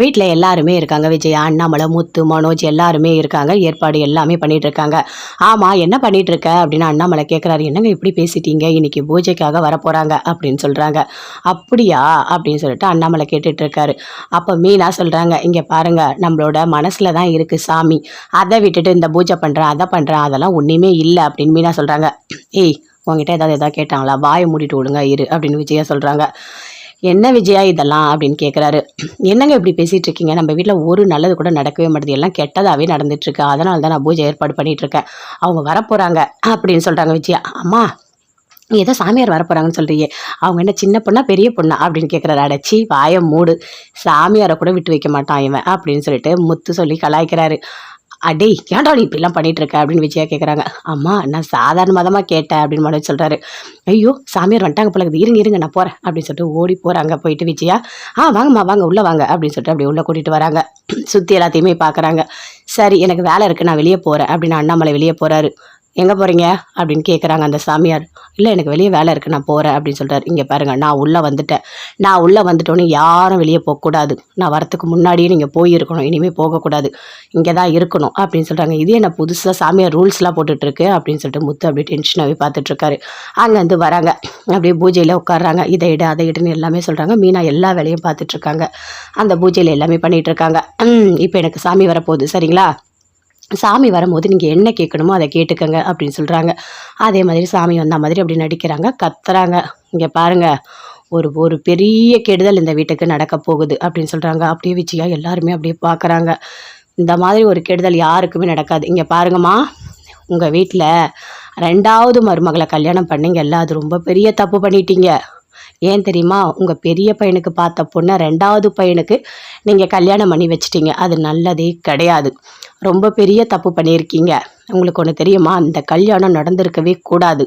வீட்டில் எல்லாருமே இருக்காங்க. விஜயா, அண்ணாமலை, முத்து, மனோஜ் எல்லாருமே இருக்காங்க. ஏற்பாடு எல்லாமே பண்ணிட்டு இருக்காங்க. ஆமாம், என்ன பண்ணிட்டு இருக்க அப்படின்னு அண்ணாமலை கேட்குறாரு. என்னங்க இப்படி பேசிட்டீங்க, இன்னைக்கு பூஜைக்காக வரப்போகிறாங்க அப்படின்னு சொல்கிறாங்க. அப்படியா அப்படின்னு சொல்லிட்டு அண்ணாமலை கேட்டுட்டு இருக்காரு. அப்போ மீனா சொல்கிறாங்க, இங்கே பாருங்க, நம்மளோட மனசில் தான் இருக்குது சாமி, அதை விட்டுட்டு இந்த பூஜை பண்ணுறேன் அதை பண்ணுறேன் அதெல்லாம் ஒன்றுமே இல்லை அப்படின்னு மீனா சொல்கிறாங்க. ஏய், உங்ககிட்ட ஏதாவது கேட்டாங்களா, வாயை மூடிட்டு விடுங்க இரு அப்படின்னு விஜயா சொல்கிறாங்க. என்ன விஜயா இதெல்லாம் அப்படின்னு கேட்குறாரு. என்னங்க இப்படி பேசிகிட்டு இருக்கீங்க, நம்ம வீட்டில் ஒரு நல்லது கூட நடக்கவே மாட்டேது, எல்லாம் கெட்டதாகவே நடந்துட்டுருக்கு, அதனால தான் நான் பூஜை ஏற்பாடு பண்ணிகிட்ருக்கேன், அவங்க வரப்போகிறாங்க அப்படின்னு சொல்கிறாங்க விஜயா. அம்மா, ஏதோ சாமியார் வரப்போகிறாங்கன்னு சொல்கிறியே, அவங்க என்ன சின்ன பொண்ணா பெரிய பொண்ணா அப்படின்னு கேட்குறாரு. அடைச்சி வாயை மூடு, சாமியாரை கூட விட்டு வைக்க மாட்டான் இவன் அப்படின்னு சொல்லிட்டு முத்து சொல்லி கலாய்க்கிறாரு. அடே, ஏன்டா நீ இப்படிலாம் பண்ணிட்டு இருக்க அப்படின்னு விஜயா கேட்குறாங்க. அம்மா, நான் சாதாரணமாக தான் கேட்டேன் அப்படின்னு மனோஜ் சொல்கிறாரு. ஐயோ, சாமியார் வந்துட்டாங்க போல இருக்குது, இருங்க நான் போகிறேன் அப்படின்னு சொல்லிட்டு ஓடி போகிறாங்க. போயிட்டு விஜயா, வாங்கம்மா வாங்க உள்ளே வாங்க அப்படின்னு சொல்லிட்டு அப்படி உள்ளே கூட்டிகிட்டு வராங்க. சுற்றி எல்லாத்தையுமே பார்க்குறாங்க. சரி, எனக்கு வேலை இருக்குது, நான் வெளியே போகிறேன் அப்படின்னு அண்ணாமலை வெளியே போகிறாரு. எங்கே போகிறீங்க அப்படின்னு கேட்குறாங்க அந்த சாமியார். இல்லை, எனக்கு வெளியே வேலை இருக்குது, நான் போகிறேன் அப்படின்னு சொல்கிறார். இங்கே பாருங்கள், நான் உள்ளே வந்துட்டேன், நான் உள்ளே வந்துட்டோன்னு யாரும் வெளியே போகக்கூடாது, நான் வரத்துக்கு முன்னாடியே நீங்கள் போயிருக்கணும், இனிமேல் போகக்கூடாது, இங்கே தான் இருக்கணும் அப்படின்னு சொல்கிறாங்க. இதே என்ன புதுசாக சாமியார் ரூல்ஸ்லாம் போட்டுட்ருக்கு அப்படின்னு சொல்லிட்டு முத்து அப்படியே டென்ஷனாகவே பார்த்துட்ருக்காரு. அங்கேருந்து வராங்க, அப்படியே பூஜையில் உட்காடுறாங்க. இதை இடு அதை இடுன்னு எல்லாமே சொல்கிறாங்க. மீனா எல்லா வேலையும் பார்த்துட்ருக்காங்க, அந்த பூஜையில் எல்லாமே பண்ணிகிட்ருக்காங்க. இப்போ எனக்கு சாமி வரப்போகுது சரிங்களா, சாமி வரும்போது நீங்கள் என்ன கேட்கணுமோ அதை கேட்டுக்கங்க அப்படின்னு சொல்கிறாங்க. அதே மாதிரி சாமி வந்த மாதிரி அப்படி நடிக்கிறாங்க, கத்துறாங்க. இங்கே பாருங்கள், ஒரு பெரிய கெடுதல் இந்த வீட்டுக்கு நடக்க போகுது அப்படின்னு சொல்கிறாங்க. அப்படியே விஜயா எல்லாருமே அப்படியே பார்க்குறாங்க. இந்த மாதிரி ஒரு கெடுதல் யாருக்குமே நடக்காது. இங்கே பாருங்கம்மா, உங்கள் வீட்டில் 2வது மருமகளை கல்யாணம் பண்ணிங்கல்ல, அது ரொம்ப பெரிய தப்பு பண்ணிட்டீங்க. ஏன் தெரியுமா, உங்கள் பெரிய பையனுக்கு பார்த்த பொண்ணை 2வது பையனுக்கு நீங்கள் கல்யாணம் பண்ணி வச்சிட்டீங்க, அது நல்லதே கிடையாது, ரொம்ப பெரிய தப்பு பண்ணியிருக்கீங்க. உங்களுக்கு ஒன்று தெரியுமா, இந்த கல்யாணம் நடந்திருக்கவே கூடாது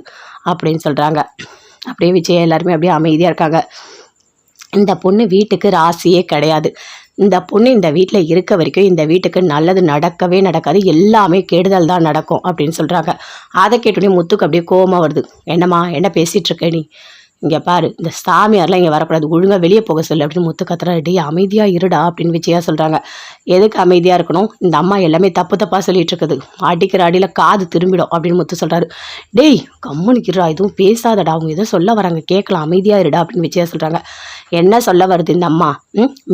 அப்படின்னு சொல்கிறாங்க. அப்படியே விஜய் எல்லாருமே அப்படியே அமைதியாக இருக்காங்க. இந்த பொண்ணு வீட்டுக்கு ராசியே கிடையாது, இந்த பொண்ணு இந்த வீட்டில் இருக்க வரைக்கும் இந்த வீட்டுக்கு நல்லது நடக்கவே நடக்காது, எல்லாமே கெடுதல் தான் நடக்கும் அப்படின்னு சொல்கிறாங்க. அதை கேட்டோடனே முத்துக்கு அப்படியே கோபமாக வருது. என்னம்மா, என்ன பேசிகிட்ருக்க நீ, இங்கே பாரு, இந்த சாமியார்லாம் இங்கே வரக்கூடாது, ஒழுங்காக வெளியே போக சொல்லு அப்படின்னு முத்து கத்துறா. டே, அமைதியாக இருடா அப்படின்னு விஜயா சொல்கிறாங்க. எதுக்கு அமைதியாக இருக்கணும், இந்த அம்மா எல்லாமே தப்பு தப்பாக சொல்லிட்டு இருக்குது, அடிக்கிற அடியில் காது திரும்பிடும் அப்படின்னு முத்து சொல்கிறாரு. டேய், கம்முனிக்கிறா, எதுவும் பேசாதடா, அவங்க எதுவும் சொல்ல வராங்க, கேட்கலாம், அமைதியாக இருடா அப்படின்னு விஜயா சொல்கிறாங்க. என்ன சொல்ல வருது இந்த அம்மா,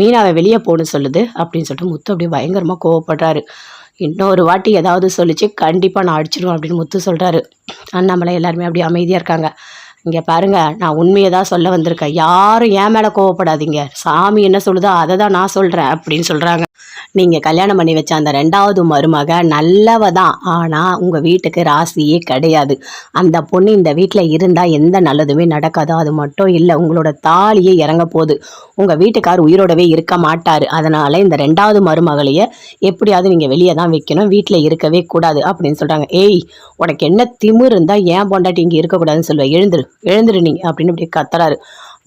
மீனாவை வெளியே போகணும்னு சொல்லுது அப்படின்னு சொல்லிட்டு முத்து அப்படியே பயங்கரமாக கோவப்படுறாரு. இன்னொரு வாட்டி ஏதாவது சொல்லிச்சு கண்டிப்பாக நான் அடிச்சிடுவேன் அப்படின்னு முத்து சொல்கிறாரு. அண்ணாமலை எல்லாருமே அப்படியே அமைதியாக இருக்காங்க. இங்கே பாருங்கள், நான் உண்மையை தான் சொல்ல வந்திருக்கேன், யாரும் என் மேலே கோவப்படாதீங்க, சாமி என்ன சொல்லுதோ அதை தான் நான் சொல்கிறேன் அப்படின்னு சொல்கிறாங்க. நீங்கள் கல்யாணம் பண்ணி வச்ச அந்த 2வது மருமக நல்லவ தான், ஆனால் உங்கள் வீட்டுக்கு ராசியே கிடையாது, அந்த பொண்ணு இந்த வீட்டில் இருந்தால் எந்த நல்லதுமே நடக்காதோ, அது மட்டும் இல்லை, உங்களோட தாலியே இறங்க போகுது, உங்கள் வீட்டுக்கார் உயிரோடவே இருக்க மாட்டார், அதனால் இந்த 2வது மருமகளையே எப்படியாவது நீங்கள் வெளியே தான் வைக்கணும், வீட்டில் இருக்கவே கூடாது அப்படின்னு சொல்கிறாங்க. ஏய், உனக்கு என்ன திமிர் இருந்தால் ஏன் பொண்டாட்டி இங்கே இருக்கக்கூடாதுன்னு சொல்லுவேன், எழுந்துரு நீ அப்படின்னு இப்படி கத்துறாரு.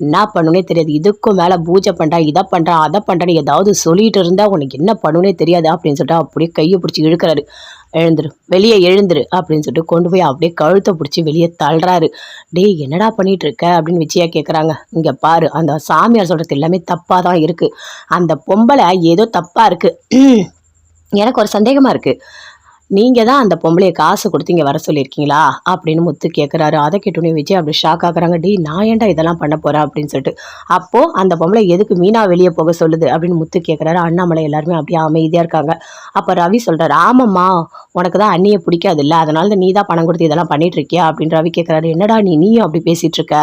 என்ன பண்ணுனே தெரியாது, இதுக்கும் மேலே பூஜை பண்ணுறா, இதை பண்ணுறா, அதை பண்ணுறான்னு ஏதாவது சொல்லிட்டு இருந்தா உனக்கு என்ன பண்ணுனே தெரியாது அப்படின்னு சொல்லிட்டு அப்படியே கையை பிடிச்சி இழுக்கிறாரு. எழுந்துரு, வெளியே எழுந்துரு அப்படின்னு சொல்லிட்டு கொண்டு போய் அப்படியே கழுத்தை பிடிச்சி வெளியே தள்ளுறாரு. டேய், என்னடா பண்ணிட்டு இருக்க அப்படின்னு விஜயா கேட்குறாங்க. இங்கே பாரு, அந்த சாமியார் சொல்கிறது எல்லாமே தப்பாக தான் இருக்குது, அந்த பொம்பளை ஏதோ தப்பாக இருக்குது, எனக்கு ஒரு சந்தேகமாக இருக்குது, நீங்கள் தான் அந்த பொம்பளையை காசு கொடுத்து இங்கே வர சொல்லியிருக்கீங்களா அப்படின்னு முத்து கேட்குறாரு. அதை கேட்டோன்னே விஜய் அப்படி ஷாக் ஆகுறாங்க. டே, நான் ஏன்டா இதெல்லாம் பண்ண போகிறேன் அப்படின்னு சொல்லிட்டு. அப்போது அந்த பொம்பளை எதுக்கு மீனா வெளியே போக சொல்லுது அப்படின்னு முத்து கேட்குறாரு. அண்ணாமலை எல்லாருமே அப்படியே அமைதியாக இருக்காங்க. அப்போ ரவி சொல்கிறாரு, ஆமாம்மா, உனக்கு தான் அண்ணியை பிடிக்காது இல்லை, அதனால தான் நீ தான் பணம் கொடுத்து இதெல்லாம் பண்ணிட்டு இருக்கியா அப்படின்னு ரவி கேட்குறாரு. என்னடா நீயும் அப்படி பேசிகிட்டு இருக்க,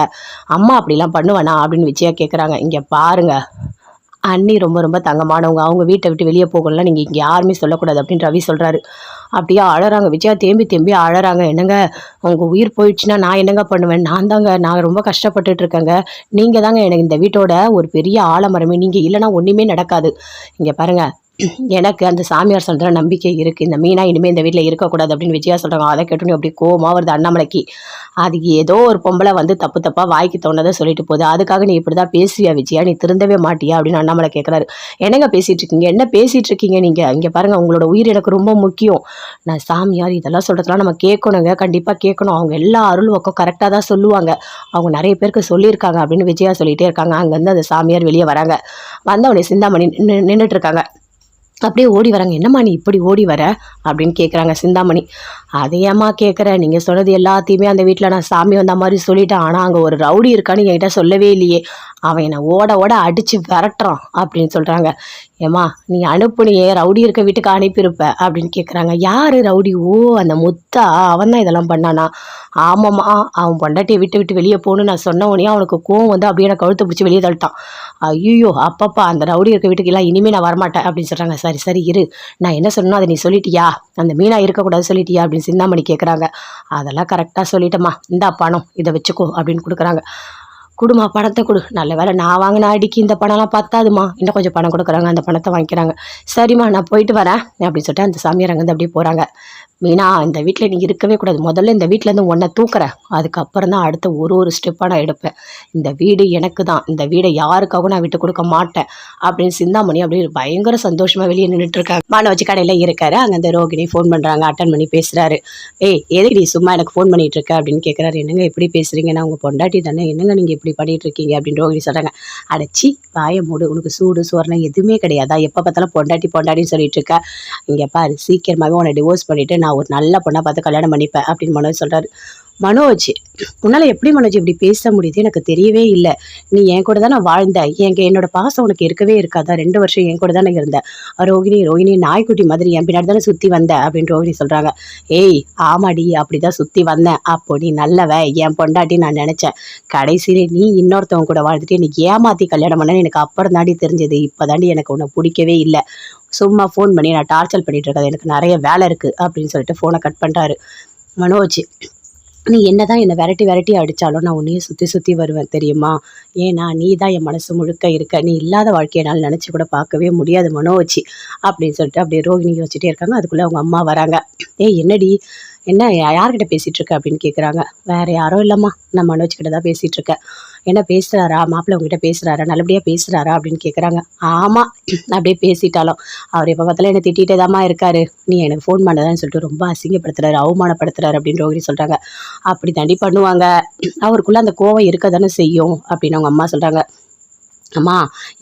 அம்மா அப்படிலாம் பண்ணுவேனா அப்படின்னு விஜயா கேட்குறாங்க. இங்கே பாருங்க, அண்ணி ரொம்ப ரொம்ப தங்கமானவங்க, அவங்க வீட்டை விட்டு வெளியே போகலாம், நீங்கள் இங்கே யாருமே சொல்லக்கூடாது அப்படின்னு ரவி சொல்கிறாரு. அப்படியே அழறாங்க விஜயா, தேம்பி அழறாங்க. என்னங்க, அவங்க உயிர் போயிடுச்சுன்னா நான் என்னங்க பண்ணுவேன், நான் ரொம்ப கஷ்டப்பட்டுட்டு இருக்கேங்க, நீங்கள் தாங்க எனக்கு இந்த வீட்டோட ஒரு பெரிய ஆலமரமே, நீங்கள் இல்லைனா ஒன்றுமே நடக்காது. இங்கே பாருங்கள், எனக்கு அந்த சாமியார் சொல்கிற நம்பிக்கை இருக்குது. இந்த மீனா இனிமேல் இந்த வீட்டில் இருக்கக்கூடாது அப்படின்னு விஜயா சொல்கிறாங்க. அதை கேட்டோன்னே அப்படி கோவமாக வருது அண்ணாமலைக்கு. அதுக்கு ஏதோ ஒரு பொம்பளை வந்து தப்பு தப்பாக வாய்க்கு தோணதை சொல்லிட்டு போகுது. அதுக்காக நீ இப்படி தான் பேசுவியா விஜயா? நீ திருந்தவே மாட்டியா அப்படின்னு அண்ணாமலை கேட்குறாரு. என்னங்க பேசிகிட்டு இருக்கீங்க? என்ன பேசிகிட்டு இருக்கீங்க நீங்கள்? இங்கே பாருங்கள், உங்களோட உயிர் எனக்கு ரொம்ப முக்கியம். நான் சாமியார் இதெல்லாம் சொல்கிறதுலாம் நம்ம கேட்கணுங்க, கண்டிப்பாக கேட்கணும். அவங்க எல்லா அருள் பக்கம் கரெக்டாக தான் சொல்லுவாங்க. அவங்க நிறைய பேருக்கு சொல்லியிருக்காங்க அப்படின்னு விஜயா சொல்லிகிட்டே இருக்காங்க. அங்கேருந்து அந்த சாமியார் வெளியே வராங்க. வந்தவொடனே சிந்தாமணி நின்றுட்டு இருக்காங்க. அப்படியே ஓடி வராங்க. என்னம்மா நீ இப்படி ஓடி வர அப்படின்னு கேட்குறாங்க சிந்தாமணி. அதையம்மா கேட்குறேன், நீங்கள் சொன்னது எல்லாத்தையுமே அந்த வீட்டில் நான் சாமி வந்த மாதிரி சொல்லிட்டேன். ஆனால் அங்கே ஒரு ரவுடி இருக்கான்னு என்கிட்ட சொல்லவே இல்லையே. அவன் என்னை ஓட ஓட அடித்து விரட்டுறான் அப்படின்னு சொல்கிறாங்க. ஏம்மா நீ அனுப்புனியே, ரவுடி இருக்க வீட்டுக்கு அனுப்பியிருப்ப அப்படின்னு கேட்குறாங்க. யார் ரவுடி? ஓ அந்த முத்தா, அவன் தான் இதெல்லாம் பண்ணானா? ஆமாம்மா, அவன் பொண்டாட்டியை விட்டு விட்டு வெளியே போகணுன்னு நான் சொன்ன உடனே அவனுக்கு கோவம் வந்து அப்படியே எனக்கு கழுத்தை பிடிச்சி வெளியே தள்ளிட்டான். ஐயோ அப்பப்பா, அந்த ரவுடி இருக்க வீட்டுக்கு எல்லாம் இனிமேல் நான் வரமாட்டேன் அப்படின்னு சொல்கிறாங்க. சரி சரி இரு, நான் என்ன சொல்லணும் அதை நீ சொல்லிட்டியா? அந்த மீனா இருக்கக்கூடாது சொல்லிட்டியா அப்படின்னு சிந்தாமணி கேட்குறாங்க. அதெல்லாம் கரெக்டாக சொல்லிட்டேம்மா, இந்தா பணம், இதை வச்சுக்கோ அப்படின்னு கொடுக்குறாங்க. குடுமா பணத்தை கொடு. நல்ல வேலை நான் வாங்கின அடிக்கு இந்த பணம்லாம் பத்தாதுமா, இன்னும் கொஞ்சம் பணம் கொடுக்குறாங்க. அந்த பணத்தை வாங்கிக்கிறாங்க. சரிம்மா நான் போயிட்டு வரேன் அப்படின்னு சொல்லிட்டு அந்த சாமியார் அங்கேருந்து அப்படியே போகிறாங்க. மீனா இந்த வீட்டில் நீ இருக்கவே கூடாது. முதல்ல இந்த வீட்டிலேருந்து உன்னை தூக்குறேன், அதுக்கப்புறம் தான் அடுத்த ஒரு ஸ்டெப்பாக நான் எடுப்பேன். இந்த வீடு எனக்கு தான், இந்த வீடை யாருக்காகவும் நான் விட்டு கொடுக்க மாட்டேன் அப்படின்னு சிந்தாமணி அப்படியே பயங்கர சந்தோஷமாக வெளியே நின்றுட்டு இருக்காங்க. மானவச்சி கடையில் இருக்காரு. அங்கே அந்த ரோகிணி ஃபோன் பண்ணுறாங்க. அட்டன் பண்ணி பேசுகிறாரு. ஏய் எதுக்கு நீ சும்மா எனக்கு ஃபோன் பண்ணிகிட்டு இருக்க அப்படின்னு கேட்குறாரு. என்னங்க இப்படி பேசுகிறீங்க? நான் உங்கள் பொண்டாட்டி தானே, என்னங்க நீங்கள் இப்படி பண்ணிகிட்டு இருக்கீங்க அப்படின்னு ரோகிணி சொல்கிறாங்க. அடைச்சி வாய மூடு, உனக்கு சூடு சோறுனா எதுவுமே கிடையாதா? எப்போ பார்த்தாலும் பொண்டாட்டின்னு சொல்லிட்டு இருக்க. இங்கே பாரு, சீக்கிரமாகவே உன்னை டிவோர்ஸ் பண்ணிவிட்டு நான் ஒரு நல்ல பொண்ணை பார்த்து கல்யாணம் பண்ணிப்பேன் அப்படின்னு மனோஜ் சொல்கிறாரு. மனோஜ், உன்னால் எப்படி மனோஜ் இப்படி பேச முடியுது? எனக்கு தெரியவே இல்லை. நீ என் கூட தானே வாழ்ந்த, என்னோட பாசம் உனக்கு இருக்கவே இருக்காதா? 2 வருஷம் என் கூட தானே இருந்த. ரோகிணி நாய்க்குட்டி மாதிரி என் பின்னாடி தானே சுற்றி வந்த அப்படின்னு ரோகிணி சொல்கிறாங்க. ஏய் ஆமாடி, அப்படி தான் சுற்றி வந்தேன். அப்போ நீ நல்லவ, என் பொண்டாட்டி நான் நினச்சேன். கடைசியிலே நீ இன்னொருத்தவங்க கூட வாழ்ந்துட்டு எனக்கு ஏமாற்றி கல்யாணம் பண்ணேன்னு எனக்கு அப்புறம் தாண்டி தெரிஞ்சது. இப்போ தாண்டி எனக்கு உன்னை பிடிக்கவே இல்லை. சும்மா ஃபோன் பண்ணி நான் டார்ச்சர் பண்ணிகிட்டு இருக்காது, எனக்கு நிறைய வேலை இருக்குது அப்படின்னு சொல்லிட்டு ஃபோனை கட் பண்ணுறாரு. மனோஜ், நீ என்னதான் என்னை விரட்டி அடித்தாலும் நான் உன்னையே சுற்றி வருவேன் தெரியுமா? ஏன்னா நீ தான் என் மனசு முழுக்க இருக்க. நீ இல்லாத வாழ்க்கையை என்னால் நினச்சி கூட பார்க்கவே முடியாது மனோஜ் அப்படின்னு சொல்லிட்டு அப்படியே ரோகிணி யோசிச்சுட்டே இருக்காங்க. அதுக்குள்ளே அவங்க அம்மா வராங்க. ஏய் என்னடி, என்ன யார்கிட்ட பேசிகிட்டு இருக்க அப்படின்னு கேட்குறாங்க. வேறு யாரும் இல்லைம்மா, நான் மனோஜ் கிட்ட தான் பேசிகிட்டு இருக்கேன். என்ன பேசுகிறாரா மாப்பிள்ளை, உங்ககிட்ட பேசுகிறாரா, நல்லபடியாக பேசுகிறாரா அப்படின்னு கேட்குறாங்க. ஆமாம், அப்படியே பேசிட்டாலும் அவர் எப்போ பார்த்தாலும் என்னை திட்டிகிட்டே தாம்மா இருக்காரு. நீ எனக்கு ஃபோன் பண்ணதான்னு சொல்லிட்டு ரொம்ப அசிங்கப்படுத்துறாரு, அவமானப்படுத்துறாரு அப்படின்னு ரோகிணி சொல்கிறாங்க. அப்படி தாண்டி பண்ணுவாங்க, அவருக்குள்ளே அந்த கோவம் இருக்க தானே செய்யும் அப்படின்னு அவங்க அம்மா சொல்கிறாங்க. அம்மா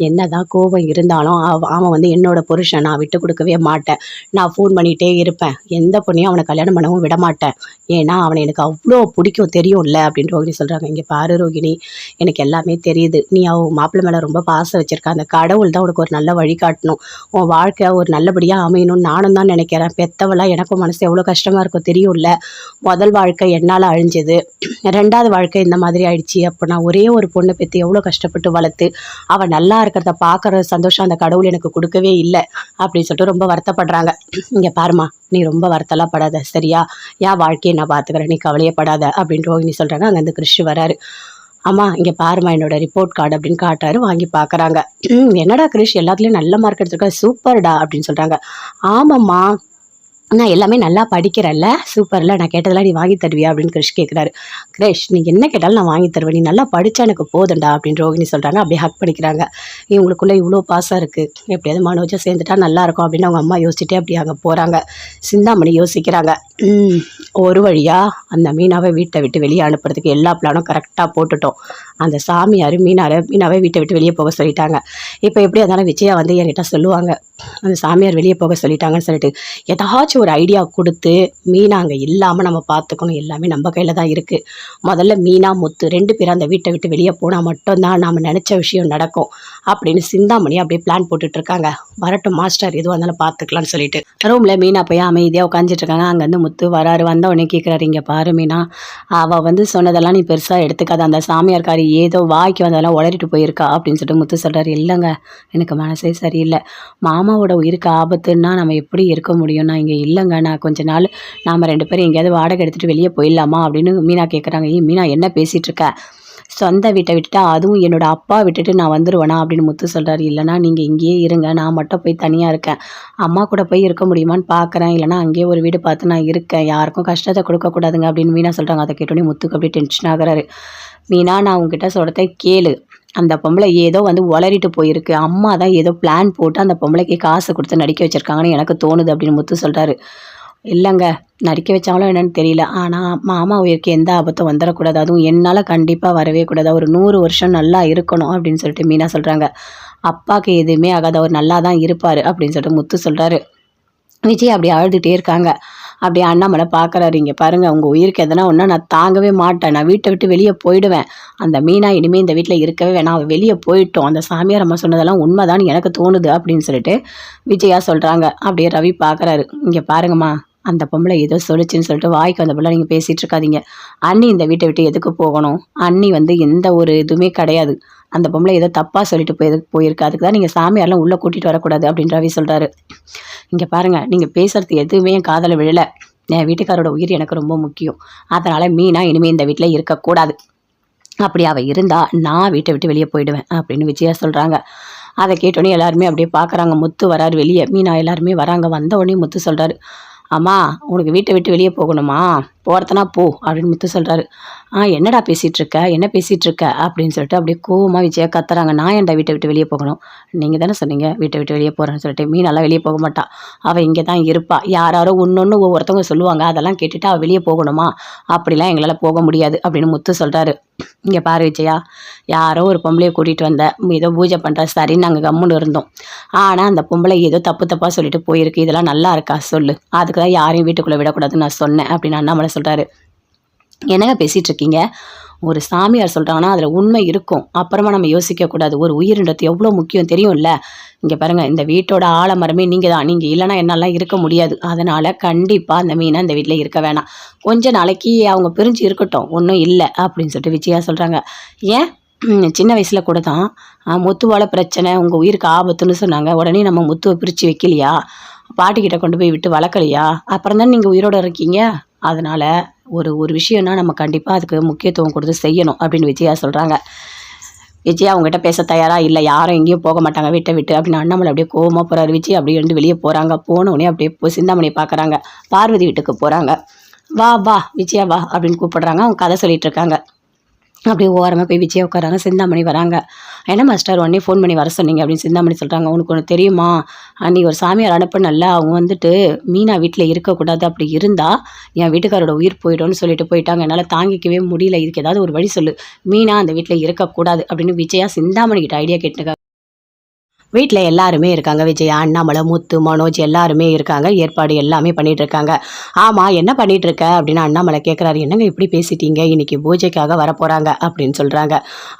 என்னதான் கோபம் இருந்தாலும் அவன் வந்து என்னோட புருஷன், நான் விட்டு கொடுக்கவே மாட்டேன். நான் ஃபோன் பண்ணிகிட்டே இருப்பேன். எந்த பொண்ணையும் அவனை கல்யாணம் பண்ணவும் விட மாட்டேன். ஏன்னா அவனை எனக்கு அவ்வளோ பிடிக்கும் தெரியும்ல அப்படின்னு ரோகிணி சொல்கிறாங்க. இங்கே பாரு ரோகிணி, எனக்கு எல்லாமே தெரியுது. நீ அவன் மாப்பிள்ளை மேலே ரொம்ப பாசம் வச்சுருக்க. அந்த கடவுள் தான் உனக்கு ஒரு நல்ல வழி காட்டணும். உன் வாழ்க்கை ஒரு நல்லபடியாக அமையணும்னு நானும் தான் நினைக்கிறேன். பெத்தவளாக எனக்கும் மனசு எவ்வளோ கஷ்டமாக இருக்கும் தெரியும்ல. முதல் வாழ்க்கை என்னால் அழிஞ்சது, 2வது வாழ்க்கை இந்த மாதிரி ஆயிடுச்சு. அப்போ நான் ஒரே ஒரு பொண்ணை பெற்று எவ்வளோ கஷ்டப்பட்டு வளர்த்து அவன் நல்லா இருக்கிறத பார்க்குற சந்தோஷம் அந்த கடவுள் எனக்கு கொடுக்கவே இல்லை அப்படின்னு சொல்லிட்டு ரொம்ப வருத்தப்படுறாங்க. இங்கே பாருமா, நீ ரொம்ப வருத்தலாம் படாத சரியா? என் வாழ்க்கையை நான் பார்த்துக்கிறேன், நீ கவலையப்படாத அப்படின்னு ரோகிணி சொல்கிறாங்க. அங்கேருந்து கிறிஷ் வராரு. அம்மா இங்கே பாருமா என்னோட ரிப்போர்ட் கார்டு அப்படின்னு காட்டுறாரு. வாங்கி பார்க்குறாங்க. என்னடா கிறிஷ் எல்லாத்துலேயும் நல்ல மார்க் எடுத்துருக்க, சூப்பர்டா அப்படின்னு சொல்கிறாங்க. ஆமாம்மா, நான் எல்லாமே நல்லா படிக்கிறேன்ல, சூப்பரில், நான் கேட்டதெல்லாம் நீ வாங்கி தருவியா அப்படின்னு கிறிஷ் கேட்குறாரு. கிறிஷ் நீ என்ன கேட்டாலும் நான் வாங்கி தருவேன், நீ நல்லா படித்தா எனக்கு போதுண்டா அப்படின்னு ரோகிணி சொல்கிறாங்க. அப்படியே ஹக் பண்ணிக்கிறாங்க. இவங்களுக்குள்ளே இவ்வளோ பாசம் இருக்குது, எப்படியாவது மனோஜை சேர்ந்துட்டா நல்லாயிருக்கும் அப்படின்னு அவங்க அம்மா யோசிச்சுட்டே அப்படி அங்கே போகிறாங்க. சிந்தாமணி யோசிக்கிறாங்க. ஒரு வழியாக அந்த மீனாவை வீட்டை விட்டு வெளியே அனுப்புறதுக்கு எல்லா பிளானும் கரெக்டாக போட்டுட்டோம். அந்த சாமியார் மீனாவை வீட்டை விட்டு வெளியே போக சொல்லிட்டாங்க. இப்போ எப்படி இருந்தாலும் விஜயா வந்து என்கிட்ட சொல்லுவாங்க, அந்த சாமியார் வெளியே போக சொல்லிட்டாங்கன்னு சொல்லிட்டு ஏதாச்சும் ஒரு ஐடியா கொடுத்து மீனா அங்கே இல்லாமல் நம்ம பார்த்துக்கணும். எல்லாமே நம்ம கையில் தான் இருக்குது. முதல்ல மீனா முத்து 2 பேரும் அந்த வீட்டை விட்டு வெளியே போனால் மட்டும்தான் நாம் நினச்ச விஷயம் நடக்கும் அப்படின்னு சிந்தாமணி அப்படியே பிளான் போட்டுட்ருக்காங்க. வரட்டும் மாஸ்டர், எதுவாக இருந்தாலும் பார்த்துக்கலான்னு சொல்லிட்டு ரூமில் மீனா போய் அமைதியாக உட்காந்துட்டு இருக்காங்க. அங்கேருந்து முத்து வராரு. வந்த உடனே கேட்குறாரு, இங்கே பாரு மீனா, அவள் வந்து சொன்னதெல்லாம் நீ பெருசாக எடுத்துக்காத. அந்த சாமியார்காரி ஏதோ வாய்க்கு வந்ததெல்லாம் உளறிட்டு போயிருக்கா அப்படின்னு சொல்லிட்டு முத்து சொல்கிறாரு. இல்லைங்க, எனக்கு மனசே சரியில்லை. மாமாவோட உயிருக்கு ஆபத்துன்னா நம்ம எப்படி இருக்க முடியும்? நான் இங்கே இல்லைங்க, நான் கொஞ்ச நாள் நாம் 2 பேரும் எங்கேயாவது வாடகை எடுத்துகிட்டு வெளியே போயிடலாமா அப்படின்னு மீனா கேட்குறாங்க. மீனா என்ன பேசிகிட்டு இருக்க? சொந்த வீட்டை விட்டுட்டா அதுவும் என்னோட அப்பா விட்டுட்டு நான் வந்துருவேனா அப்படின்னு முத்து சொல்கிறாரு. இல்லைனா நீங்கள் இங்கேயே இருங்க, நான் மட்டும் போய் தனியாக இருக்கேன், அம்மா கூட போய் இருக்க முடியுமான்னு பார்க்குறேன், இல்லைனா அங்கேயே ஒரு வீடு பார்த்து நான் இருக்கேன், யாருக்கும் கஷ்டத்தை கொடுக்கக்கூடாதுங்க அப்படின்னு மீனா சொல்கிறாங்க. அதை கேட்டோன்னே முத்துக்கு அப்படியே டென்ஷன் ஆகுறாரு. மீனா, நான் உங்ககிட்ட சொல்கிறத கேளு, அந்த பொம்பளை ஏதோ வந்து உளறிட்டு போயிருக்கு, அம்மா தான் ஏதோ பிளான் போட்டு அந்த பொம்பளைக்கு காசு கொடுத்து நடிக்க வச்சுருக்காங்கன்னு எனக்கு தோணுது அப்படின்னு முத்து சொல்கிறாரு. இல்லைங்க, நடிக்க வச்சாங்களோ என்னன்னு தெரியல, ஆனால் மாமா உயிருக்கு எந்த ஆபத்தும் வந்துடக்கூடாது, அதுவும் என்னால் கண்டிப்பாக வரவே கூடாது, ஒரு 100 வருஷம் நல்லா இருக்கணும் அப்படின்னு சொல்லிட்டு மீனா சொல்கிறாங்க. அப்பாவுக்கு எதுவுமே ஆகாது, அவர் நல்லா தான் இருப்பார் அப்படின்னு சொல்லிட்டு முத்து சொல்கிறாரு. விஜய் அப்படியே அழுதுகிட்டே இருக்காங்க. அப்படியே அண்ணாமலை பார்க்குறாரு. இங்கே பாருங்கள், உங்கள் உயிருக்கு எதனா ஒன்றா நான் தாங்கவே மாட்டேன், நான் வீட்டை விட்டு வெளியே போயிடுவேன், அந்த மீனா இனிமேல் இந்த வீட்டில் இருக்கவே வேணாம், அவள் வெளியே போயிட்டோம், அந்த சாமியார் அம்மா சொன்னதெல்லாம் உண்மைதான்னு எனக்கு தோணுது அப்படின்னு சொல்லிட்டு விஜயா சொல்கிறாங்க. அப்படியே ரவி பார்க்குறாரு. இங்கே பாருங்கம்மா, அந்த பொம்பளை ஏதோ சொல்லிச்சுன்னு சொல்லிட்டு வாய்க்கு அந்த பிள்ளை நீங்கள் பேசிகிட்டு இருக்காதீங்க, அண்ணி இந்த வீட்டை விட்டு எதுக்கு போகணும், அண்ணி வந்து எந்த ஒரு இதுவுமே கிடையாது, அந்த பொம்பளை ஏதோ தப்பாக சொல்லிட்டு போயிருக்கு, அதுக்கு தான் நீங்கள் சாமியாரெலாம் உள்ளே கூட்டிகிட்டு வரக்கூடாது அப்படின்னு ரவி சொல்கிறாரு. இங்கே பாருங்கள், நீங்கள் பேசுகிறது எதுவுமே என் காதலை விழலை, என் வீட்டுக்காரோட உயிர் எனக்கு ரொம்ப முக்கியம், அதனால் மீனா இனிமேல் இந்த வீட்டில் இருக்கக்கூடாது, அப்படி அவள் இருந்தால் நான் வீட்டை விட்டு வெளியே போயிடுவேன் அப்படின்னு விஜயா சொல்கிறாங்க. அதை கேட்டோன்னே எல்லாருமே அப்படியே பார்க்குறாங்க. முத்து வராரு வெளியே, மீனா எல்லாருமே வராங்க. வந்த உடனே முத்து சொல்கிறாரு. அம்மா, உனக்கு வீட்டை விட்டு வெளியே போகணுமா, போகிறதுனா போ அப்படின்னு முத்து சொல்கிறாரு. என்னடா பேசிகிட்டு இருக்க, என்ன பேசிகிட்டு இருக்க அப்படின்னு சொல்லிட்டு அப்படியே கோவமாக விஜயா கத்துறாங்க. நான் ஏன்டா வீட்டை விட்டு வெளியே போகணும், நீங்கள் தானே சொன்னீங்க வீட்டை விட்டு வெளியே போகிறேன்னு சொல்லிட்டு, மீனெல்லாம் வெளியே போக மாட்டா, அவள் இங்கே தான் இருப்பா, யாரோ ஒன்று ஒவ்வொருத்தவங்க சொல்லுவாங்க, அதெல்லாம் கேட்டுட்டு அவள் வெளியே போகணுமா, அப்படிலாம் எங்களால் போக முடியாது அப்படின்னு முத்து சொல்கிறாரு. இங்கே பாரு விஜயா, யாரோ ஒரு பொம்பளையை கூட்டிகிட்டு வந்த, ஏதோ பூஜை பண்ணுற சரின்னு நாங்கள் கம்முன்னு இருந்தோம், ஆனால் அந்த பொம்பளை ஏதோ தப்பாக சொல்லிட்டு போயிருக்கு, இதெல்லாம் நல்லா இருக்கா சொல்லு, அதுக்கு தான் யாரையும் வீட்டுக்குள்ளே விடக்கூடாதுன்னு நான் சொன்னேன் அப்படின்னு அண்ணாமலை சொல்கிறாரு. என்னங்க பேசிகிட்டு இருக்கீங்க, ஒரு சாமியார் சொல்கிறாங்கன்னா அதில் உண்மை இருக்கும், அப்புறமா நம்ம யோசிக்கக்கூடாது, ஒரு உயிரினத்து எவ்வளோ முக்கியம் தெரியும்ல, இங்கே பாருங்கள், இந்த வீட்டோட ஆலமரமே நீங்கள் தான், நீங்கள் இல்லைனா என்னாலாம் இருக்க முடியாது, அதனால் கண்டிப்பாக அந்த மீனை இந்த வீட்டில் இருக்க வேணாம், கொஞ்ச நாளைக்கு அவங்க பிரிஞ்சு இருக்கட்டும், ஒன்றும் இல்லை அப்படின்னு சொல்லிட்டு விஜயா சொல்கிறாங்க. ஏன் சின்ன வயசில் கூட தான் முத்துவால் பிரச்சனை, உங்கள் உயிருக்கு ஆபத்துன்னு சொன்னாங்க, உடனே நம்ம முத்துவை பிரித்து வைக்கலையா, பாட்டிக்கிட்ட கொண்டு போய் விட்டு வளர்க்கலையா, அப்புறம் தான் நீங்கள் உயிரோடு இருக்கீங்க, அதனால் ஒரு விஷயம்னா நம்ம கண்டிப்பாக அதுக்கு முக்கியத்துவம் கொடுத்து செய்யணும் அப்படின்னு விஜயா சொல்கிறாங்க. விஜயா அவங்ககிட்ட பேச தயாராக இல்லை, யாரும் எங்கேயும் போக மாட்டாங்க வீட்டை விட்டு அப்படின்னு அண்ணாமலை அப்படியே கோவமாக போகிறாரு. விஜய் அப்படியே வந்து வெளியே போகிறாங்க. போனோடனே அப்படியே சிந்தாமணி பார்க்குறாங்க. பார்வதி வீட்டுக்கு போகிறாங்க. வா வா விஜயா வா அப்படின்னு கூப்பிடுறாங்க. அவங்க கதை சொல்லிட்டு இருக்காங்க. அப்படியே ஓரமாக போய் விஜயா உட்காராங்க. சிந்தாமணி வராங்க. என்ன மாஸ்டர் உடனே ஃபோன் பண்ணி வர சொன்னீங்க அப்படின்னு சிந்தாமணி சொல்கிறாங்க. உனக்கு ஒன்று தெரியுமா, அன்றைக்கி ஒரு சாமியார் அனுப்புனல்ல, அவங்க வந்துட்டு மீனா வீட்டில் இருக்கக்கூடாது, அப்படி இருந்தால் என் வீட்டுக்காரோட உயிர் போயிடும்னு சொல்லிட்டு போயிட்டாங்க, என்னால் தாங்கிக்கவே முடியல, இதுக்கு ஏதாவது ஒரு வழி சொல்லு, மீனா அந்த வீட்டில் இருக்கக்கூடாது அப்படின்னு விஜயா சிந்தாமணிக்கிட்ட ஐடியா கேட்டுருக்காங்க. வீட்டில் எல்லாருமே இருக்காங்க. விஜயா, அண்ணாமலை, முத்து, மனோஜ் எல்லாருமே இருக்காங்க. ஏற்பாடு எல்லாமே பண்ணிட்டு இருக்காங்க. ஆமாம், என்ன பண்ணிட்டு இருக்க அப்படின்னு அண்ணாமலை கேட்குறாரு. என்னங்க இப்படி பேசிட்டீங்க, இன்னைக்கு பூஜைக்காக வரப்போகிறாங்க அப்படின்னு சொல்கிறாங்க.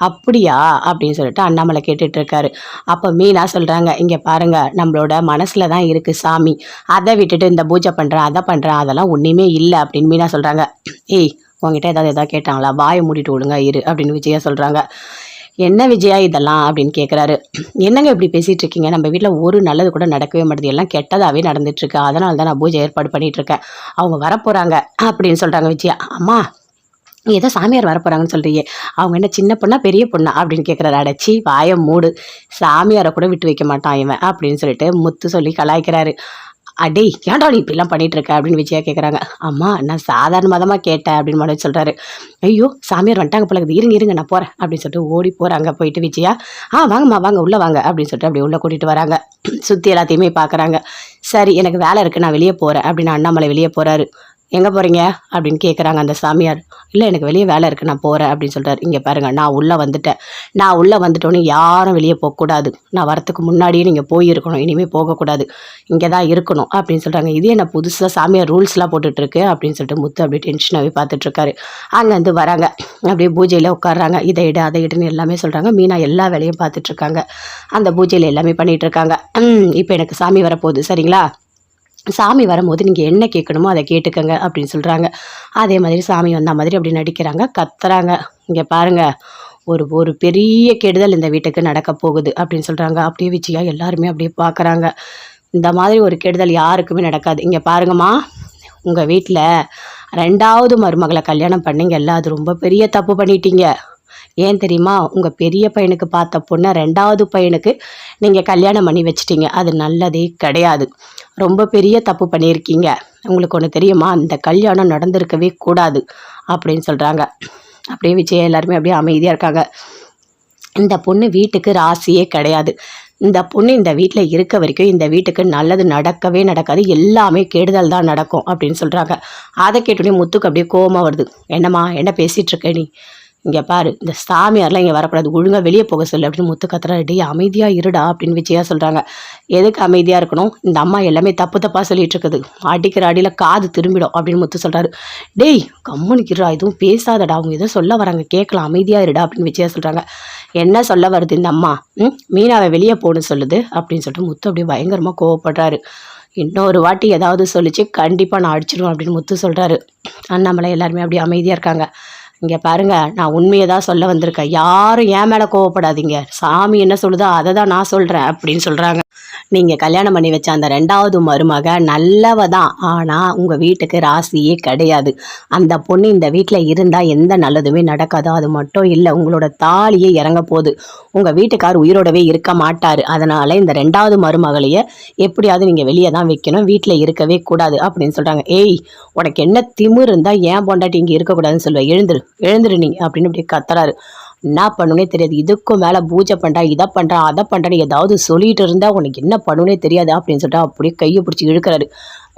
அப்படியா அப்படின்னு சொல்லிட்டு அண்ணாமலை கேட்டுட்டு இருக்காரு. அப்போ மீனா சொல்கிறாங்க, இங்கே பாருங்க, நம்மளோட மனசில் தான் இருக்குது சாமி, அதை விட்டுட்டு இந்த பூஜை பண்ணுறேன் அதை பண்ணுறேன் அதெல்லாம் ஒன்றுமே இல்லை அப்படின்னு மீனா சொல்கிறாங்க. ஏய், உங்ககிட்ட ஏதாவது கேட்டாங்களா, வாயை மூடிட்டு விடுங்க இரு அப்படின்னு விஜயா சொல்கிறாங்க. என்ன விஜயா இதெல்லாம் அப்படின்னு கேட்குறாரு. என்னங்க இப்படி பேசிகிட்டு இருக்கீங்க, நம்ம வீட்டில் ஒரு நல்லது கூட நடக்கவே மாட்டேது, எல்லாம் கெட்டதாகவே நடந்துட்டுருக்கு, அதனால தான் நான் பூஜை ஏற்பாடு பண்ணிகிட்ருக்கேன், அவங்க வரப்போகிறாங்க அப்படின்னு சொல்கிறாங்க விஜயா. அம்மா, ஏதோ சாமியார் வரப்போகிறாங்கன்னு சொல்கிறீங்க, அவங்க என்ன சின்ன பொண்ணா பெரிய பொண்ணா அப்படின்னு கேட்குறாரு. அடைச்சி வாயை மூடு, சாமியாரை கூட விட்டு வைக்க மாட்டான் இவன் அப்படின்னு சொல்லிட்டு முத்து சொல்லி கலாய்க்கிறாரு. அடே, ஏன்டா நீ இப்படிலாம் பண்ணிட்டு இருக்க அப்படின்னு விஜயா கேட்குறாங்க. அம்மா, நான் சாதாரணமாக தான் கேட்டேன் அப்படின்னு மனோஜ் சொல்கிறாரு. ஐயோ, சாமியார் வந்துட்டாங்க போல, இருங்க நான் போகிறேன் அப்படின்னு சொல்லிட்டு ஓடி போகிறாங்க. போயிட்டு விஜயா, வாங்கம்மா வாங்க உள்ளே வாங்க அப்படின்னு சொல்லிட்டு அப்படியே உள்ளே கூட்டிகிட்டு வராங்க. சுற்றி எல்லாத்தையுமே பார்க்குறாங்க. சரி, எனக்கு வேலை இருக்குது, நான் வெளியே போகிறேன் அப்படின்னு அண்ணாமலை வெளியே போகிறாரு. எங்கே போகிறீங்க அப்படின்னு கேட்குறாங்க அந்த சாமியார். இல்லை, எனக்கு வெளியே வேலை இருக்குது, நான் போகிறேன் அப்படின்னு சொல்கிறார். இங்கே பாருங்கள், நான் உள்ளே வந்துட்டேன், நான் உள்ளே வந்துட்டோன்னே யாரும் வெளியே போகக்கூடாது, நான் வரத்துக்கு முன்னாடியே நீங்கள் போயிருக்கணும், இனிமேல் போகக்கூடாது, இங்கே தான் இருக்கணும் அப்படின்னு சொல்கிறாங்க. இதே என்ன புதுசாக சாமியார் ரூல்ஸ்லாம் போட்டுட்ருக்கு அப்படின்னு சொல்லிட்டு முத்து அப்படியே டென்ஷனாகவே பார்த்துட்ருக்காரு. அங்கேருந்து வராங்க. அப்படியே பூஜையில் உட்காடுறாங்க. இதை இடு அதை இடுன்னு எல்லாமே சொல்கிறாங்க. மீனா எல்லா வேலையும் பார்த்துட்ருக்காங்க. அந்த பூஜையில் எல்லாமே பண்ணிகிட்ருக்காங்க. இப்போ எனக்கு சாமி வரப்போகுது சரிங்களா, சாமி வரும்போது நீங்கள் என்ன கேட்கணுமோ அதை கேட்டுக்கங்க அப்படின்னு சொல்கிறாங்க. அதே மாதிரி சாமி வந்த மாதிரி அப்படி நடிக்கிறாங்க, கத்துறாங்க. இங்கே பாருங்கள், ஒரு பெரிய கெடுதல் இந்த வீட்டுக்கு நடக்க போகுது அப்படின்னு சொல்கிறாங்க. அப்படியே விஜயா எல்லாருமே அப்படியே பார்க்குறாங்க. இந்த மாதிரி ஒரு கெடுதல் யாருக்குமே நடக்காது. இங்கே பாருங்கம்மா, உங்கள் வீட்டில் 2வது மருமகளை கல்யாணம் பண்ணிங்கல்ல, அது ரொம்ப பெரிய தப்பு பண்ணிட்டீங்க. ஏன் தெரியுமா, உங்கள் பெரிய பையனுக்கு பார்த்த பொண்ணை 2வது பையனுக்கு நீங்கள் கல்யாணம் பண்ணி வச்சிட்டீங்க. அது நல்லதே கிடையாது. ரொம்ப பெரிய தப்பு பண்ணியிருக்கீங்க. உங்களுக்கு ஒன்று தெரியுமா, இந்த கல்யாணம் நடந்திருக்கவே கூடாது அப்படின்னு சொல்கிறாங்க. அப்படியே விஜய் எல்லாருமே அப்படியே அமைதியாக இருக்காங்க. இந்த பொண்ணு வீட்டுக்கு ராசியே கிடையாது. இந்த பொண்ணு இந்த வீட்டில் இருக்க வரைக்கும் இந்த வீட்டுக்கு நல்லது நடக்கவே நடக்காது. எல்லாமே கெடுதல் தான் நடக்கும் அப்படின்னு சொல்கிறாங்க. அதை கேட்டோடனே முத்துக்கு அப்படியே கோவமாக வருது. என்னம்மா என்ன பேசிகிட்டு இருக்க நீ? இங்கே பாரு, இந்த சாமியார்லாம் இங்கே வரக்கூடாது, ஒழுங்காக வெளியே போக சொல்லு அப்படின்னு முத்து கத்துறா. டேய் அமைதியாக இருடா அப்படின்னு விஜயா சொல்கிறாங்க. எதுக்கு அமைதியாக இருக்கணும்? இந்த அம்மா எல்லாமே தப்பு தப்பாக சொல்லிட்டு இருக்குது. அடிக்கிற அடியில் காது திரும்பிடும் அப்படின்னு முத்து சொல்கிறாரு. டேய் கம்முனிக்கிறா, எதுவும் பேசாதடா, அவங்க எதுவும் சொல்ல வராங்க, கேட்கலாம், அமைதியாக இருடா அப்படின்னு விஜயா சொல்கிறாங்க. என்ன சொல்ல வருது இந்த அம்மா? மீனாவை வெளியே போகணும்னு சொல்லுது அப்படின்னு சொல்லிட்டு முத்து அப்படியே பயங்கரமாக கோவப்படுறாரு. இன்னொரு வாட்டி ஏதாவது சொல்லிச்சு கண்டிப்பாக நான் அடிச்சிடுவேன் அப்படின்னு முத்து சொல்கிறாரு. அண்ணாமலை எல்லாருமே அப்படியே அமைதியாக இருக்காங்க. இங்கே பாருங்க, நான் உண்மையை தான் சொல்ல வந்திருக்கேன், யாரும் என் மேலே கோவப்படாதீங்க, சாமி என்ன சொல்லுதோ அதை தான் நான் சொல்கிறேன் அப்படின்னு சொல்கிறாங்க. நீங்கள் கல்யாணம் பண்ணி வச்ச அந்த 2வது மருமக நல்லவ தான், ஆனால் உங்கள் வீட்டுக்கு ராசியே கிடையாது. அந்த பொண்ணு இந்த வீட்டில் இருந்தால் எந்த நல்லதுமே நடக்காதோ. அது மட்டும் இல்லை, உங்களோட தாலியே இறங்க போகுது. உங்கள் வீட்டுக்கார் உயிரோடவே இருக்க மாட்டார். அதனால் இந்த 2வது மருமகளையே எப்படியாவது நீங்கள் வெளியே தான் வைக்கணும், வீட்டில் இருக்கவே கூடாது அப்படின்னு சொல்கிறாங்க. ஏய் உனக்கு என்ன திமிரு இருந்தால் ஏன் பொண்டாட்டி இங்கே இருக்கக்கூடாதுன்னு சொல்லுவேன், எழுந்துரு நீ அப்படின்னு இப்படி கத்துறாரு. என்ன பண்ணுனே தெரியாது. இதுக்கும் மேலே பூஜை பண்ணுறா, இதை பண்ணுறா, அதை பண்ணுறேன்னு ஏதாவது சொல்லிட்டு இருந்தால் உனக்கு என்ன பண்ணுனே தெரியாது அப்படின்னு சொல்லிட்டு அப்படியே கையை பிடிச்சி இழுக்கிறாரு.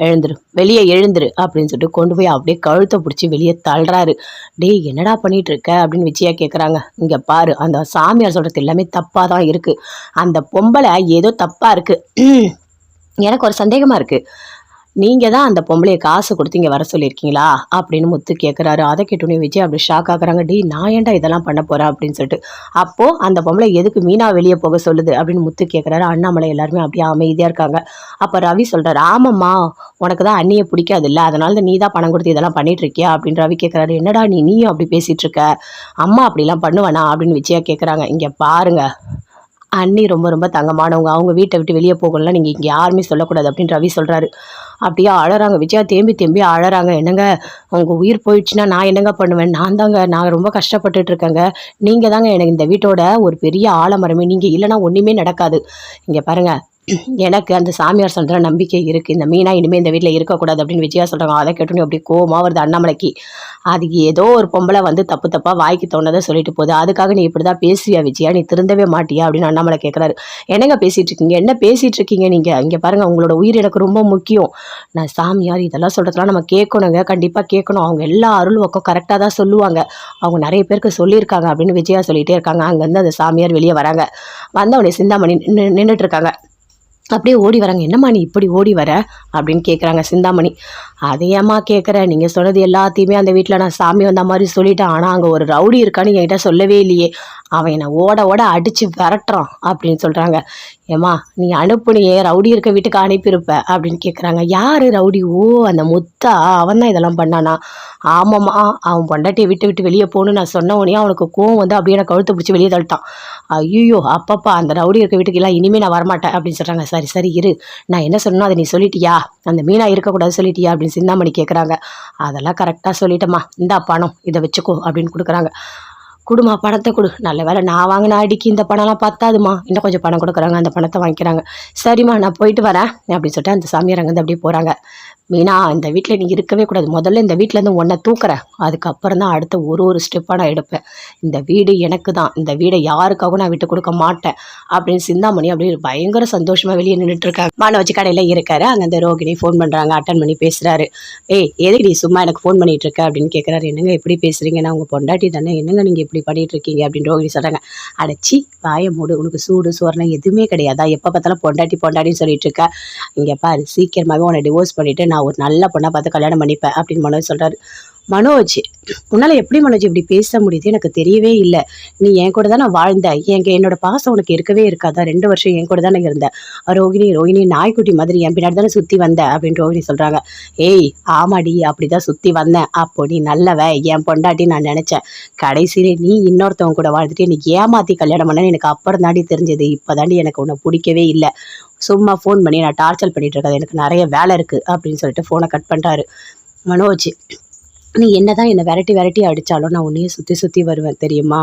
எழுந்துரு, வெளியே எழுந்துரு அப்படின்னு சொல்லிட்டு கொண்டு போய் அப்படியே கழுத்தை பிடிச்சி வெளியே தள்ளுறாரு. டேய் என்னடா பண்ணிட்டு இருக்க அப்படின்னு விஜயா கேட்குறாங்க. இங்கே பாரு, அந்த சாமியார் சொல்கிறது எல்லாமே தப்பாக தான் இருக்குது. அந்த பொம்பளை ஏதோ தப்பாக இருக்குது. எனக்கு ஒரு சந்தேகமாக இருக்குது. நீங்கள் தான் அந்த பொம்பளையை காசு கொடுத்து இங்கே வர சொல்லியிருக்கீங்களா அப்படின்னு முத்து கேட்குறாரு. அதை கேட்டோன்னே விஜய் அப்படி ஷாக் ஆகுறாங்க. டேய் நான் ஏன்டா இதெல்லாம் பண்ண போகிறேன் அப்படின்னு சொல்லிட்டு. அப்போது அந்த பொம்பளை எதுக்கு மீனா வெளியே போக சொல்லுது அப்படின்னு முத்து கேட்குறாரு. அண்ணாமலை எல்லாருமே அப்படியே அமைதியாக இருக்காங்க. அப்போ ரவி சொல்கிறாரு, ஆமாம்மா உனக்கு தான் அண்ணியை பிடிக்காது இல்லை, அதனால தான் நீ தான் பணம் கொடுத்து இதெல்லாம் பண்ணிட்டு இருக்கியா அப்படின்னு ரவி கேட்குறாரு. என்னடா நீயும் அப்படி பேசிகிட்டு இருக்க, அம்மா அப்படிலாம் பண்ணுவேனா அப்படின்னு விஜயா கேட்குறாங்க. இங்கே பாருங்க, அண்ணி ரொம்ப ரொம்ப தங்கமானவங்க, அவங்க வீட்டை விட்டு வெளியே போகலாம், நீங்கள் இங்கே யாருமே சொல்லக்கூடாது அப்படின்னு ரவி சொல்கிறாரு. அப்படியே அழறாங்க. விஜயா தேம்பி அழறாங்க. என்னங்க உங்கள் உயிர் போயிடுச்சுன்னா நான் என்னங்க பண்ணுவேன்? நான் ரொம்ப கஷ்டப்பட்டுட்டு இருக்கேங்க. நீங்கள் தாங்க எனக்கு இந்த வீட்டோட ஒரு பெரிய ஆலமரமே, நீங்கள் இல்லைனா ஒன்றுமே நடக்காது. இங்கே பாருங்கள், எனக்கு அந்த சாமியார் சொல்கிற நம்பிக்கை இருக்குது, இந்த மீனா இனிமேல் இந்த வீட்டில் இருக்கக்கூடாது அப்படின்னு விஜயா சொல்கிறாங்க. அதை கேட்டோன்னே அப்படி கோவமாக வருது அண்ணாமலைக்கு. அதுக்கு ஏதோ ஒரு பொம்பளை வந்து தப்பாக வாய்க்கு தோணதை சொல்லிட்டு போகுது, அதுக்காக நீ இப்படி தான் பேசுவியா விஜயா, நீ திருந்தவே மாட்டியா அப்படின்னு அண்ணாமலை கேட்குறாரு. என்னங்க பேசிகிட்டு இருக்கீங்க, என்ன பேசிகிட்டு இருக்கீங்க நீங்கள்? இங்கே பாருங்கள், உங்களோட உயிர் எனக்கு ரொம்ப முக்கியம். நான் சாமியார் இதெல்லாம் சொல்கிறதுலாம் நம்ம கேட்கணுங்க, கண்டிப்பாக கேட்கணும். அவங்க எல்லா அருள் பக்கம் கரெக்டாக தான் சொல்லுவாங்க, அவங்க நிறைய பேருக்கு சொல்லியிருக்காங்க அப்படின்னு விஜயா சொல்லிகிட்டே இருக்காங்க. அங்கேருந்து அந்த சாமியார் வெளியே வராங்க. வந்தவனே சிந்தாமணி நின்றுட்டு இருக்காங்க. அப்படியே ஓடி வராங்க. என்னம்மா நீ இப்படி ஓடி வர அப்படின்னு கேட்குறாங்க சிந்தாமணி. அதையம்மா கேட்குறேன், நீங்கள் சொன்னது எல்லாத்தையுமே அந்த வீட்டில் நான் சாமி வந்த மாதிரி சொல்லிட்டேன், ஆனால் அங்கே ஒரு ரவுடி இருக்கான்னு என்கிட்ட சொல்லவே இல்லையே, அவன் என்னை ஓட அடித்து விரட்டுறான் அப்படின்னு சொல்கிறாங்க. ஏம்மா நீ அனுப்புனியே, ரவுடி இருக்க வீட்டுக்கு அனுப்பியிருப்ப அப்படின்னு கேட்குறாங்க. யார் ரவுடி? ஓ அந்த முத்தா, அவன் தான் இதெல்லாம் பண்ணானா? ஆமாம்மா, அவன் பொண்டாட்டியை விட்டு வெளியே போகணுன்னு நான் சொன்ன உடனே அவனுக்கு கோவம் வந்து அப்படியே நான் கழுத்தை பிடிச்சி வெளியே தள்ளிட்டான். ஐயோ அப்பப்பா, அந்த ரவுடி இருக்க வீட்டுக்கு எல்லாம் இனிமேல் நான் வரமாட்டேன் அப்படின்னு சொல்கிறாங்க. சரி இரு, நான் என்ன சொன்னோ அதை நீ சொல்லிட்டியா, அந்த மீனா இருக்கக்கூடாது சொல்லிட்டியா அப்படின்னு சிந்தாமணி கேட்குறாங்க. அதெல்லாம் கரெக்டாக சொல்லிட்டேம்மா, இந்தா பணம், இதை வச்சுக்கோ அப்படின்னு கொடுக்குறாங்க. கொடுமா பணத்தை கொடு, நல்ல வேலை நான் வாங்கின அடிக்கு இந்த பணம்லாம் பத்தாதுமா, இன்னும் கொஞ்சம் பணம் கொடுக்குறாங்க, அந்த பணத்தை வாங்கிக்கிறாங்க. சரிம்மா நான் போயிட்டு வரேன் அப்படின்னு சொல்லிட்டு அந்த சாமியார் அங்கேருந்து அப்படியே போகிறாங்க. மீனா இந்த வீட்டில் நீ இருக்கவே கூடாது, முதல்ல இந்த வீட்டிலேருந்து உன்னை தூக்குறேன், அதுக்கப்புறம் தான் அடுத்த ஒரு ஸ்டெப்பாக நான் எடுப்பேன். இந்த வீடு எனக்கு தான், இந்த வீடை யாருக்காகவும் நான் விட்டு கொடுக்க மாட்டேன் அப்படின்னு சிந்தாமணி அப்படியே பயங்கர சந்தோஷமாக வெளியே நின்றுட்டுருக்காங்க. மனோஜ் கடையில் இருக்காரு. அங்கே அந்த ரோகிணி ஃபோன் பண்ணுறாங்க, அட்டன் பண்ணி பேசுகிறாரு. எதுக்கு நீ சும்மா எனக்கு ஃபோன் பண்ணிகிட்டு இருக்க அப்படின்னு கேட்குறாரு. என்னங்க எப்படி பேசுகிறீங்க, நான் உங்கள் பொண்டாட்டி தானே, என்னங்க நீங்கள் இப்படி பண்ணிகிட்டு இருக்கீங்க அப்படின்னு ரோகிணி சொல்கிறாங்க. அடைச்சி வாயை மூடு, உனக்கு சூடு சோறுலாம் எதுவுமே கிடையாதா, எப்போ பார்த்தாலும் பொண்டாட்டின்னு சொல்லிட்டு இருக்க, இங்கே பாரு சீக்கிரமாகவே உன்னை டிவோர்ஸ் பண்ணிவிட்டு நான் ஒரு நல்ல பொண்ணை பார்த்து கல்யாணம் பண்ணிப்பேன் அப்படின்னு மனோஜ் சொல்கிறாரு. மனோஜ் உன்னால் எப்படி மனோஜ் இப்படி பேச முடியுது, எனக்கு தெரியவே இல்லை, நீ என் கூட தானே வாழ்ந்த, என்னோட பாசம் உனக்கு இருக்கவே இருக்காதா, 2 வருஷம் என் கூட தானே இருந்த, ரோகிணி நாய்க்குட்டி மாதிரி என் பின்னாடி தானே சுற்றி வந்த அப்படின்னு ரோகிணி சொல்கிறாங்க. ஏய் ஆமாடி அப்படி தான் சுற்றி வந்தேன், அப்போ நீ நல்லவ என் பொண்டாட்டி நான் நினச்சேன், கடைசியிலே நீ இன்னொருத்தவங்க கூட வாழ்ந்துட்டு எனக்கு ஏமாற்றி கல்யாணம் பண்ணேன்னு எனக்கு அப்புறம் தாண்டி தெரிஞ்சது, இப்போ தாண்டி எனக்கு உன்னை பிடிக்கவே இல்லை, சும்மா ஃபோன் பண்ணி நான் டார்ச்சர் பண்ணிகிட்டு இருக்காது, எனக்கு நிறைய வேலை இருக்குது அப்படின்னு சொல்லிட்டு ஃபோனை கட் பண்ணுறாரு. மனோஜ் நீ என்னதான் என்னை விரட்டி விரட்டி அடித்தாலும் நான் உன்னையே சுற்றி சுற்றி வருவேன் தெரியுமா?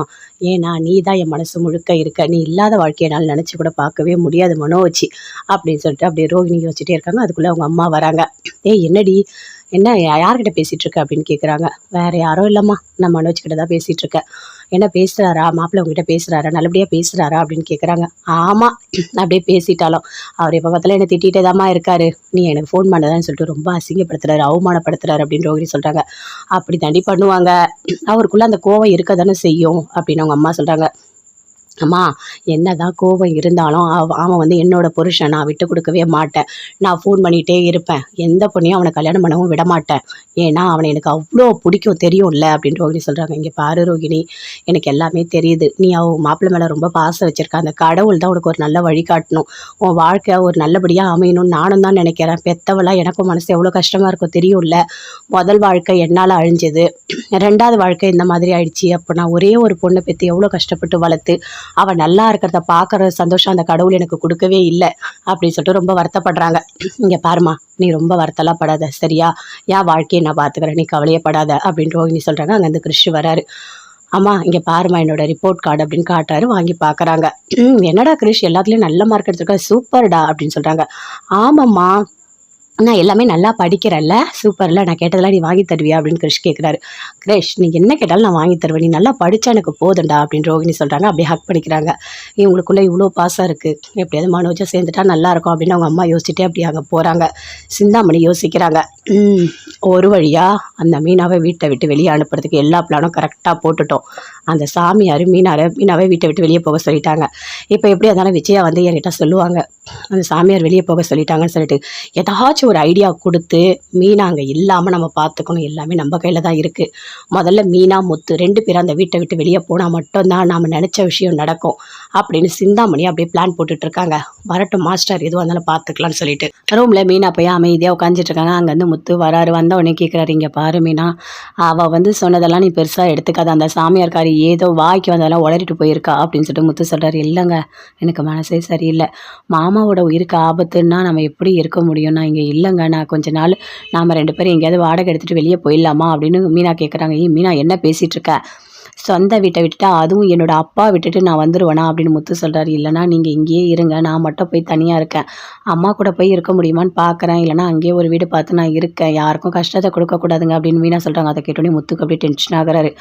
ஏன்னா நீ தான் என் மனசு முழுக்க இருக்க. நீ இல்லாத வாழ்க்கைய என்னால் நினச்சி கூட பார்க்கவே முடியாது மனோஜ் அப்படின்னு சொல்லிட்டு அப்படியே ரோகிணி யோசிச்சுட்டே இருக்காங்க. அதுக்குள்ளே அவங்க அம்மா வராங்க. ஏய் என்னடி, என்ன யார்கிட்ட பேசிகிட்டு இருக்க அப்படின்னு கேட்குறாங்க. வேறு யாரும் இல்லைம்மா, நான் மனோஜ் கிட்ட தான் பேசிகிட்டு இருக்கேன். என்ன பேசுகிறாரா மாப்பிள்ளை உங்ககிட்ட பேசுகிறாரா, நல்லபடியாக பேசுகிறாரா அப்படின்னு கேட்குறாங்க. ஆமாம் அப்படியே பேசிட்டாலும் அவர் எப்போ பார்த்தாலும் என்னை திட்டிகிட்டே தாம்மா இருக்காரு. நீ எனக்கு ஃபோன் பண்ணதான்னு சொல்லிட்டு ரொம்ப அசிங்கப்படுத்துறாரு, அவமானப்படுத்துறாரு அப்படின்னு ரோகிணி சொல்கிறாங்க. அப்படி தாண்டி பண்ணுவாங்க, அவருக்குள்ளே அந்த கோவம் இருக்க தானே செய்யும் அப்படின்னு அவங்க அம்மா சொல்கிறாங்க. அம்மா என்னதான் கோபம் இருந்தாலும் அவன் வந்து என்னோட புருஷன், நான் விட்டு கொடுக்கவே மாட்டேன். நான் ஃபோன் பண்ணிகிட்டே இருப்பேன். எந்த பொண்ணையும் அவனை கல்யாணம் பண்ணவும் விட மாட்டேன். ஏன்னா அவனை எனக்கு அவ்வளோ பிடிக்கும் தெரியும்ல அப்படின்னு ரோகிணி சொல்கிறாங்க. இங்கே பாரு ரோகிணி, எனக்கு எல்லாமே தெரியுது. நீ அவன் மாப்பிள்ளை மேலே ரொம்ப பாசம் வச்சுருக்க. அந்த கடவுள் தான் உனக்கு ஒரு நல்ல வழி காட்டணும். உன் வாழ்க்கை ஒரு நல்லபடியாக அமையணும்னு நானும் தான் நினைக்கிறேன். பெத்தவளாக எனக்கும் மனசு எவ்வளோ கஷ்டமாக இருக்கும் தெரியும்ல. முதல் வாழ்க்கை என்னால் அழிஞ்சது, ரெண்டாவது வாழ்க்கை இந்த மாதிரி ஆயிடுச்சு. அப்போ நான் ஒரே ஒரு பொண்ணை பெற்று எவ்வளோ கஷ்டப்பட்டு வளர்த்து அவன் நல்லா இருக்கிறத பார்க்குற சந்தோஷம் அந்த கடவுள் எனக்கு கொடுக்கவே இல்லை அப்படின்னு சொல்லிட்டு ரொம்ப வருத்தப்படுறாங்க. இங்கே பாருமா, நீ ரொம்ப வருத்தலாம் படாத சரியா? என் வாழ்க்கையை நான் பார்த்துக்கிறேன், நீ கவலையே படாத அப்படின்னு ரோகிணி சொல்கிறாங்க. அங்கேருந்து கிறிஷ் வராரு. அம்மா இங்கே பாருமா என்னோட ரிப்போர்ட் கார்டு அப்படின்னு காட்டாரு. வாங்கி பார்க்குறாங்க. என்னடா கிறிஷ் எல்லாத்துலேயும் நல்ல மார்க் எடுத்துருக்க, சூப்பர்டா அப்படின்னு சொல்கிறாங்க. ஆமாம்மா, நான் எல்லாமே நல்லா படிக்கிறேன்ல, சூப்பரில், நான் கேட்டதெல்லாம் நீ வாங்கி தருவியா அப்படின்னு கிறிஷ் கேட்குறாரு. கிறிஷ் நீ என்ன கேட்டாலும் நான் வாங்கி தருவேன், நீ நல்லா படித்தா எனக்கு போதுண்டா அப்படின்னு ரோகிணி சொல்கிறாங்க. அப்படியே ஹக் பண்ணிக்கிறாங்க. இவங்களுக்குள்ளே இவ்வளோ பாசம் இருக்குது, எப்படியாவது மனோஜா சேர்ந்துட்டா நல்லாயிருக்கும் அப்படின்னு அவங்க அம்மா யோசிச்சுட்டே அப்படி அங்கே போகிறாங்க. சிந்தாமணி யோசிக்கிறாங்க. ஒரு வழியாக அந்த மீனாவை வீட்டை விட்டு வெளியே அனுப்புறதுக்கு எல்லா பிளானும் கரெக்டாக போட்டுட்டோம். அந்த சாமியார் மீனாவை வீட்டை விட்டு வெளியே போக சொல்லிட்டாங்க. இப்போ எப்படி இருந்தாலும் விஜயா வந்து என்கிட்ட சொல்லுவாங்க, அந்த சாமியார் வெளியே போக சொல்லிட்டாங்கன்னு சொல்லிட்டு ஏதாச்சும் ஒரு ஐடியா கொடுத்து மீனா அங்கே இல்லாமல் நம்ம பார்த்துக்கணும். எல்லாமே நம்ம கையில் தான் இருக்குது. முதல்ல மீனா முத்து 2 பேரும் அந்த வீட்டை விட்டு வெளியே போனால் மட்டும்தான் நாம் நினச்ச விஷயம் நடக்கும் அப்படின்னு சிந்தாமணி அப்படியே பிளான் போட்டுட்ருக்காங்க. வரட்டும் மாஸ்டர், எதுவாக இருந்தாலும் பார்த்துக்கலான்னு சொல்லிட்டு ரூமில் மீனா போய் அமைதியாக உட்காந்துட்டு இருக்காங்க. அங்கேருந்து முத்து வராரு. வந்த உடனே கேட்குறாரு, இங்கே பாரு மீனா, அவள் வந்து சொன்னதெல்லாம் நீ பெருசாக எடுத்துக்காத. அந்த சாமியார்காரி ஏதோ வாய்க்கு வந்ததெல்லாம் உளறிட்டு போயிருக்கா அப்படின்னு சொல்லிட்டு முத்து சொல்கிறாரு. இல்லைங்க, எனக்கு மனசே சரியில்லை. மாமாவோட உயிருக்கு ஆபத்துன்னா நம்ம எப்படி இருக்க முடியும்? நான் இங்கே இல்லைங்க, நான் கொஞ்ச நாள் நாம் 2 பேரும் எங்கேயாவது வாடகை எடுத்துகிட்டு வெளியே போயிடலாமா அப்படின்னு மீனா கேட்குறாங்க. மீனா என்ன பேசிகிட்டு இருக்க? சொந்த வீட்டை விட்டுட்டா அதுவும் என்னோட அப்பா விட்டுட்டு நான் வந்துடுவேனா அப்படின்னு முத்து சொல்கிறாரு. இல்லைனா நீங்கள் இங்கேயே இருங்க, நான் மட்டும் போய் தனியாக இருக்கேன். அம்மா கூட போய் இருக்க முடியுமான்னு பார்க்குறேன், இல்லைனா அங்கேயே ஒரு வீடு பார்த்து நான் இருக்கேன், யாருக்கும் கஷ்டத்தை கொடுக்கக்கூடாதுங்க அப்படின்னு மீனா சொல்கிறாங்க. அதை கேட்டோன்னே முத்துக்கு அப்படியே டென்ஷன் ஆகுறாரு.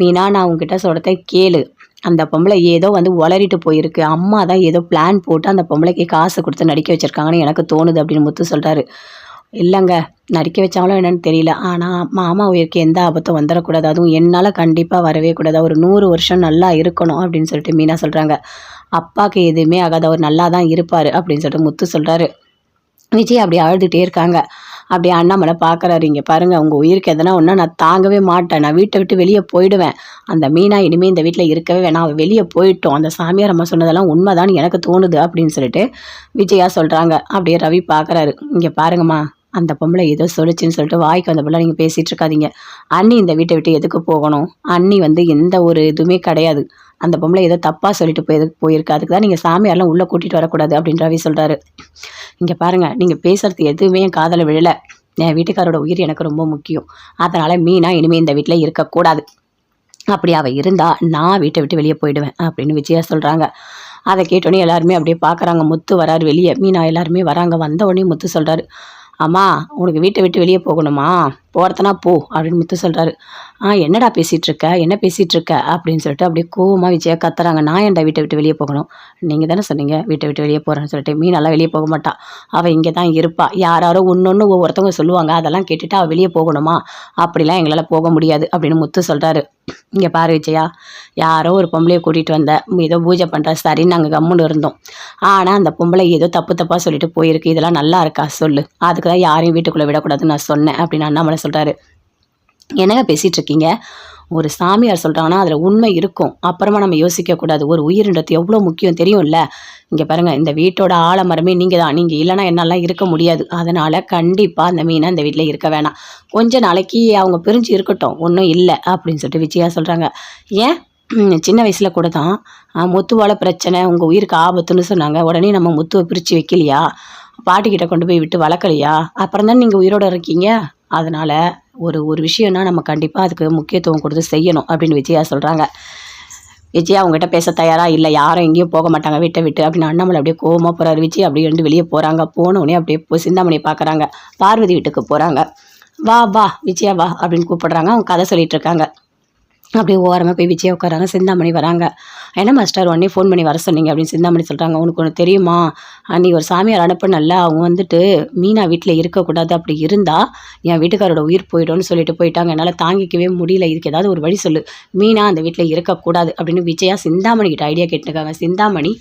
மீனா, நான் உங்ககிட்ட சொல்கிறத கேளு. அந்த பொம்பளை ஏதோ வந்து உளறிட்டு போயிருக்கு. அம்மா தான் ஏதோ பிளான் போட்டு அந்த பொம்பளைக்கு காசு கொடுத்து நடிக்க வச்சுருக்காங்கன்னு எனக்கு தோணுது அப்படின்னு முத்து சொல்கிறாரு. இல்லைங்க, நடிக்க வச்சாங்களோ என்னன்னு தெரியல, ஆனால் மாமா உயிருக்கு எந்த ஆபத்தும் வந்துடக்கூடாது, அதுவும் என்னால் கண்டிப்பாக வரவே கூடாது, ஒரு 100 வருஷம் நல்லா இருக்கணும் அப்படின்னு சொல்லிட்டு மீனா சொல்கிறாங்க. அப்பாவுக்கு எதுவுமே ஆகாது, அவர் நல்லா தான் இருப்பார் அப்படின்னு சொல்லிட்டு முத்து சொல்கிறாரு. விஜய் அப்படியே அழுதுகிட்டே இருக்காங்க. அப்படியே அண்ணாமலை பார்க்குறாரு. இங்கே பாருங்கள், உங்கள் உயிருக்கு எதனா ஒன்றா நான் தாங்கவே மாட்டேன், நான் வீட்டை விட்டு வெளியே போயிடுவேன். அந்த மீனா இனிமேல் இந்த வீட்டில் இருக்கவே வேணாம், அவள் வெளியே போயிட்டோம். அந்த சாமியார் அம்மா சொன்னதெல்லாம் உண்மைதான் எனக்கு தோணுது அப்படின்னு சொல்லிட்டு விஜயா சொல்கிறாங்க. அப்படியே ரவி பார்க்குறாரு. இங்கே பாருங்கம்மா, அந்த பொம்பளை ஏதோ சொல்லிச்சுன்னு சொல்லிட்டு வாய்க்கு வந்த பொருளை நீங்கள் பேசிகிட்டு இருக்காதீங்க. அண்ணி இந்த வீட்டை விட்டு எதுக்கு போகணும்? அண்ணி வந்து எந்த ஒரு இதுவுமே கிடையாது. அந்த பொம்பளை ஏதோ தப்பாக சொல்லிட்டு போயிருக்கு, அதுக்கு தான் நீங்கள் சாமியாரெலாம் உள்ளே கூட்டிகிட்டு வரக்கூடாது அப்படின்னு ரவி சொல்கிறாரு. இங்கே பாருங்கள், நீங்கள் பேசுகிறது எதுவுமே என் காதலை விழலை. என் வீட்டுக்காரோட உயிர் எனக்கு ரொம்ப முக்கியம். அதனால் மீனா இனிமேல் இந்த வீட்டில் இருக்கக்கூடாது. அப்படி அவள் இருந்தால் நான் வீட்டை விட்டு வெளியே போயிடுவேன் அப்படின்னு விஜயா சொல்கிறாங்க. அதை கேட்டோன்னே எல்லாருமே அப்படியே பார்க்குறாங்க. முத்து வராரு வெளியே, மீனா எல்லாருமே வராங்க. வந்த உடனே முத்து சொல்கிறாரு, அம்மா உனக்கு வீட்டை விட்டு வெளியே போகணுமா? போகிறதுனா போ அப்படின்னு முத்து சொல்கிறாரு. என்னடா பேசிகிட்டு இருக்க, என்ன பேசிகிட்டு இருக்க அப்படின்னு சொல்லிட்டு அப்படியே கோவமாக விஜயா கத்துறாங்க. நான் ஏன்டா வீட்டை விட்டு வெளியே போகணும்? நீங்கள் தானே சொன்னீங்க வீட்டை விட்டு வெளியே போகிறேன்னு சொல்லிட்டு. மீனெல்லாம் வெளியே போக மாட்டா, அவள் இங்கே தான் இருப்பா. யாரோ ஒன்று ஒவ்வொருத்தவங்க சொல்லுவாங்க, அதெல்லாம் கேட்டுட்டு அவள் வெளியே போகணுமா? அப்படிலாம் எங்களால் போக முடியாது அப்படின்னு முத்து சொல்கிறாரு. இங்கே பாரு விஜயா, யாரோ ஒரு பொம்பளையை கூட்டிகிட்டு வந்த, ஏதோ பூஜை பண்ணுற சரின்னு நாங்கள் கம்முன்னு இருந்தோம். ஆனால் அந்த பொம்பளை ஏதோ தப்பாக சொல்லிட்டு போயிருக்கு, இதெல்லாம் நல்லா இருக்கா சொல்லு? அதுக்கு தான் யாரையும் வீட்டுக்குள்ளே விடக்கூடாதுன்னு நான் சொன்னேன் அப்படின்னு அண்ணாமலை சொல்கிறாரு. என்னங்க பேசிகிட்டு இருக்கீங்க? ஒரு சாமியார் சொல்கிறாங்கன்னா அதில் உண்மை இருக்கும், அப்புறமா நம்ம யோசிக்கக்கூடாது. ஒரு உயிரினத்து எவ்வளோ முக்கியம் தெரியும்ல. இங்கே பாருங்கள், இந்த வீட்டோட ஆலமரமே நீங்கள் தான், நீங்கள் இல்லைனா என்னாலாம் இருக்க முடியாது. அதனால் கண்டிப்பாக அந்த மீனை இந்த வீட்டில் இருக்க வேணாம். கொஞ்ச நாளைக்கு அவங்க பிரிஞ்சு இருக்கட்டும், ஒன்றும் இல்லை அப்படின்னு சொல்லிட்டு விஜயா சொல்கிறாங்க. ஏன் சின்ன வயசில் கூட தான் முத்துவால் பிரச்சனை, உங்கள் உயிருக்கு ஆபத்துன்னு சொன்னாங்க. உடனே நம்ம முத்துவை பிரித்து வைக்கலையா? பாட்டிக்கிட்ட கொண்டு போய் விட்டு வளர்க்கலையா? அப்புறம் தான் நீங்கள் உயிரோடு இருக்கீங்க. அதனால் ஒரு விஷயம்னா நம்ம கண்டிப்பாக அதுக்கு முக்கியத்துவம் கொடுத்து செய்யணும் அப்படின்னு விஜயா சொல்கிறாங்க. விஜயா அவங்ககிட்ட பேச தயாராக இல்லை, யாரும் எங்கேயும் போக மாட்டாங்க வீட்டை விட்டு அப்படின்னு அண்ணாமலை அப்படியே கோவமாக போகிறாரு. விஜய் அப்படியே வந்து வெளியே போகிறாங்க. போனோடனே அப்படியே சிந்தாமணி பார்க்குறாங்க. பார்வதி வீட்டுக்கு போகிறாங்க. வா வா விஜயா வா அப்படின்னு கூப்பிடுறாங்க. அவங்க கதை சொல்லிட்டு இருக்காங்க. அப்படியே ஓரமாக போய் விஜயா உட்காராங்க. சிந்தாமணி வராங்க. என்ன மாஸ்டர் உடனே ஃபோன் பண்ணி வர சொன்னீங்க அப்படின்னு சிந்தாமணி சொல்கிறாங்க. உனக்கு ஒன்று தெரியுமா, நீ ஒரு சாமியார் அனுப்புனல்ல, அவங்க வந்துட்டு மீனா வீட்டில் இருக்கக்கூடாது, அப்படி இருந்தால் என் வீட்டுக்காரோட உயிர் போயிடும்னு சொல்லிட்டு போயிட்டாங்க. என்னால் தாங்கிக்கவே முடியல, இதுக்கு ஏதாவது ஒரு வழி சொல்லு, மீனா அந்த வீட்டில் இருக்கக்கூடாது அப்படின்னு விஜயா சிந்தாமணி கிட்ட ஐடியா கேட்டுருக்காங்க. சிந்தாமணி